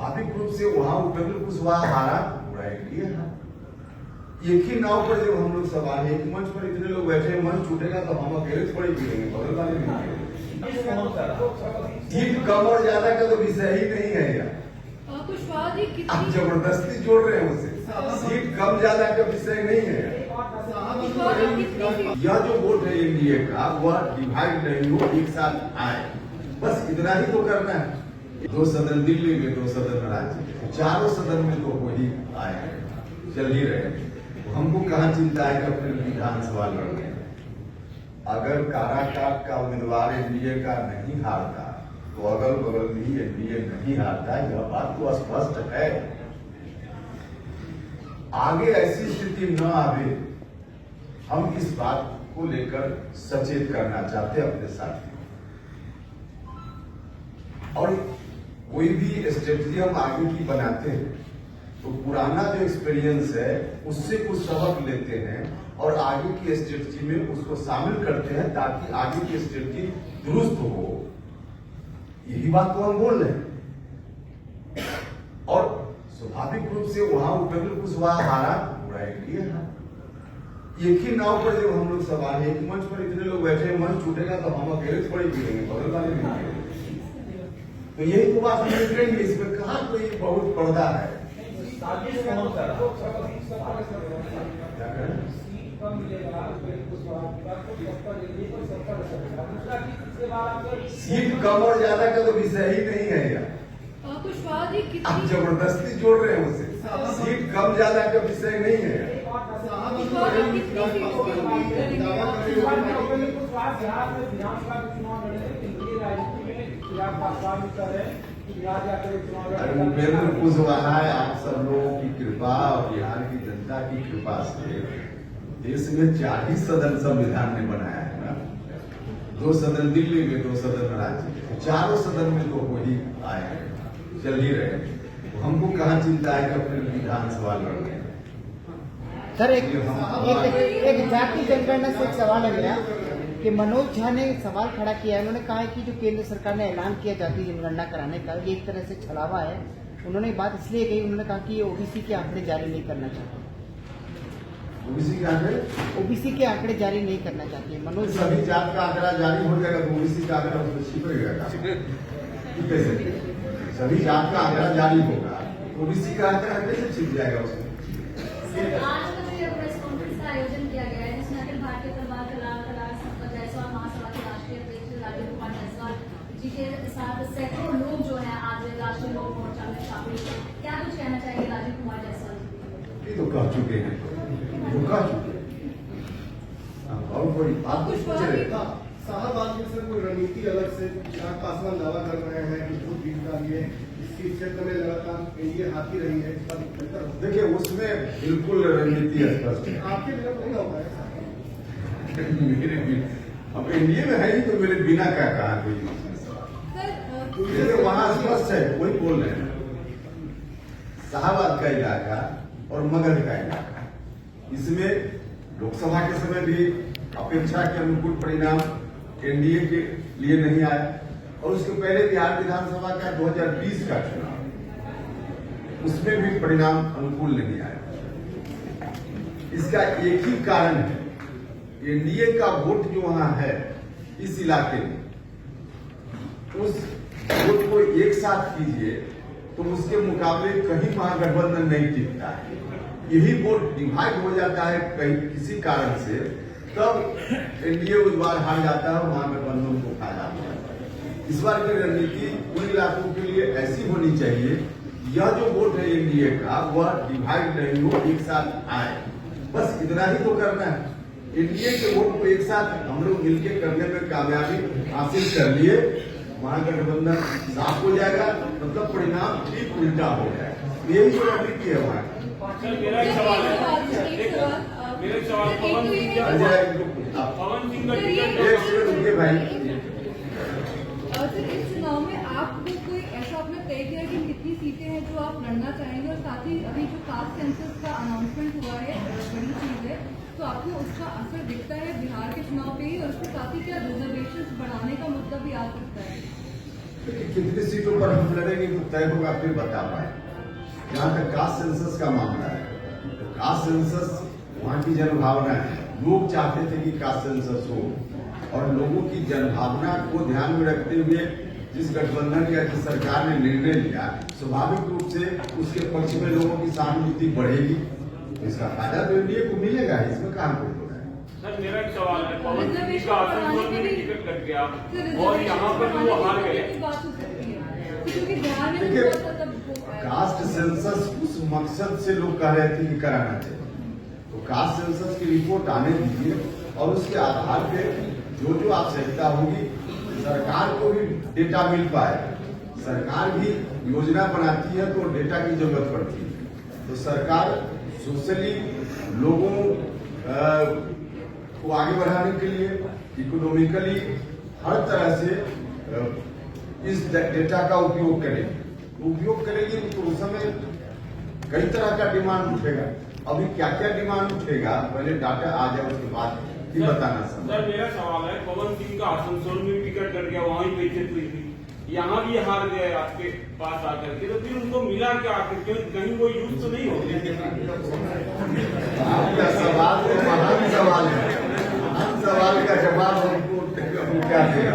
स्वाभाविक रूप से वहां उपेंद्र कुशवाहा हारा पूरा एनडीए हारा। एक ही नाव पर जब हम लोग सवार है, एक मंच पर इतने लोग बैठे हैं, मंच छूटेगा तो हम अकेले थोड़ी पीएंगे, बगल वाले भी सीट कम और ज्यादा का तो विषय ही नहीं है यार। आप जबरदस्ती जोड़ रहे हैं उसे, सीट कम ज्यादा का विषय नहीं है। यह जो वोट है एनडीए का, वह डिवाइड नहीं हो, एक साथ आए, बस इतना ही तो करना है। 2 सदन दिल्ली में, 2 सदन राज्य में, 4 सदन में तो वही आए, चल ही रहे। हमको कहाँ चिंता है कि अपने विधानसभा लड़ने। अगर काराकाट का उम्मीदवार एनडीए का नहीं हारता तो अगल बगल भी एनडीए नहीं हारता, यह बात तो स्पष्ट है। आगे ऐसी स्थिति न आवे, हम इस बात को लेकर सचेत करना चाहते अपने साथियों। और कोई भी स्ट्रेटजी हम आगे की बनाते हैं तो पुराना जो एक्सपीरियंस है उससे कुछ सबक लेते हैं और आगे की स्ट्रेटजी में उसको शामिल करते हैं ताकि आगे की स्ट्रेटजी दुरुस्त हो। यही बात तो हम बोल रहे हैं। और स्वाभाविक रूप से वहां उपेंद्र कुशवाहा हारा पूरा एनडीए हारा। एक ही नाव पर जब हम लोग सवार है, एक मंच पर इतने लोग बैठे हैं, मंच छूटेगा तो हम अकेले थोड़ी पीएंगे, बगल वाले भी पीएंगे। तो यही तो बात हम करेंगे, इसमें कहाँ कोई बहुत पर्दा है। सीट कम और ज्यादा का तो विषय ही नहीं है यार। आप जबरदस्ती जोड़ रहे हैं उसे, सीट कम ज्यादा का विषय नहीं है। उपेंद्र कुशवाहा आप सब लोगों की कृपा और बिहार की जनता की कृपा से देश में 40 सदन संविधान ने बनाया है ना। 2 सदन दिल्ली में, 2 सदन राज्य में, 4 सदन में तो वही आए हैं, चल ही रहे। हमको कहाँ चिंता है कि अपने विधानसभा लड़ने। सर एक जातीय जनगणना से एक सवाल है मेरा कि मनोज झा ने सवाल खड़ा किया है। उन्होंने कहा है कि जो केंद्र सरकार ने ऐलान किया जातीय जनगणना कराने का, ये एक तरह से छलावा है। उन्होंने बात इसलिए कही, उन्होंने कहा कि ये ओबीसी के आंकड़े जारी नहीं करना चाहते। ओबीसी के आंकड़े जारी नहीं करना चाहते मनोज। सभी जात का आंकड़ा जारी हो जाएगा तो ओबीसी का आंकड़ा उसमें छिपेगा। सभी जात का आंकड़ा जारी होगा, ओबीसी का आंकड़ा कैसे छिप जाएगा उसमें। आयोजन किया गया है जिसमें अखिल भारतीय परिवार कलाकार संपत जायसवाल महासभा के राष्ट्रीय अध्यक्ष राजीव कुमार जायसवाल जी के साथ सैकड़ों लोग जो हैं आज राष्ट्रीय लोक मोर्चा में शामिल। क्या कुछ कहना चाहिए राजीव कुमार जायसवाल जी? ये तो कह चुके हैं, बहुत बड़ी बात। शाहबाद में से कोई रणनीति अलग से पासवान दावा कर रहे हैं कि वोट जीत का लिए इसी क्षेत्र में लगातार एनडीए हाथी रही है। देखिए उसमें बिल्कुल रणनीति स्पष्ट है। आपके बिना नहीं होगा मेरे अब एनडीए में है ही तो मेरे बिना क्या कहा कोई वहां स्पष्ट है, वही बोल रहे हैं। शाहबाद का इलाका और मगध का इलाका, इसमें लोकसभा के समय भी अपेक्षा के अनुकूल परिणाम एनडीए के लिए नहीं आया और उसके पहले बिहार विधानसभा का 2020 का चुनाव, उसमें भी परिणाम अनुकूल नहीं आया। इसका एक ही कारण है, एनडीए का वोट जो वहां है इस इलाके में, उस वोट को एक साथ कीजिए तो उसके मुकाबले कहीं महागठबंधन नहीं टिकता है। यही वोट डिवाइड हो जाता है कहीं किसी कारण से, तब एनडीए उम्मीदवार हार जाता है और महागठबंधन को फायदा होता है। इस बार की रणनीति उन इलाकों के लिए ऐसी होनी चाहिए, यह जो वोट है एनडीए का, वह डिवाइड नहीं हो, एक साथ आए, बस इतना ही तो करना है। एनडीए के वोट को एक साथ हम लोग मिलकर करने में कामयाबी हासिल कर लिए, महागठबंधन साफ हो जाएगा, मतलब परिणाम ठीक उल्टा हो जाएगा। यही जो रणनीति है वहां। मेरा एक सवाल है, पवन सिंह भाई इस चुनाव में आपको कोई ऐसा आपने तय किया कि कितनी सीटें हैं जो आप लड़ना चाहेंगे, और साथ ही अभी जो कास्ट सेंसस का अनाउंसमेंट हुआ है बड़ी चीज है, तो आपको उसका असर दिखता है बिहार के चुनाव पे ही, और उसके साथ ही क्या रिजर्वेशन बढ़ाने का मुद्दा भी आ सकता है? कितनी सीटों पर हम लड़ेंगे तो तय होगा, फिर बता पाए। जहाँ तक कास्ट सेंसस का मामला है, तो कास्ट सेंसस वहाँ की जनभावना है। लोग चाहते थे कि कास्ट सेंसस हो, और लोगों की जनभावना को ध्यान में रखते हुए जिस गठबंधन या जिस सरकार ने निर्णय लिया, स्वाभाविक रूप से उसके पक्ष में लोगों की सहानुभूति बढ़ेगी। इसका फायदा तो एनडीए को मिलेगा, इसमें कहाँ कोई हो रहा है। सर मेरा एक सवाल है, पवन सिंह का आसनसोल में टिकट कट गया और यहाँ पर भी वो हार गए। देखिए, कास्ट सेंसस उस मकसद से लोग कह रहे थे कि कराना चाहिए, तो कास्ट सेंसस की रिपोर्ट आने दीजिए, और उसके आधार पे जो जो आवश्यकता होगी, सरकार को भी डेटा मिल पाए। सरकार भी योजना बनाती है तो डेटा की जरूरत पड़ती है, तो सरकार सोशली लोगों को आगे बढ़ाने के लिए इकोनॉमिकली हर तरह से इस डेटा का उपयोग करेगी तो उस समय कई तरह का डिमांड उठेगा। अभी क्या क्या डिमांड उठेगा, पहले डाटा आ जाए, उसके बाद ही बताना संभव। सर मेरा सवाल है, पवन सिंह का आसनसोल में टिकट कट गया, वहाँ ही बेइज्जत हुई थी, यहाँ भी हार गए आपके पास आकर के, तो फिर उनको मिला क्या आखिर? कहीं वो यूज तो नहीं होती? आपका सवाल तो महान सवाल है, महान सवाल का जवाब हमको क्या देगा।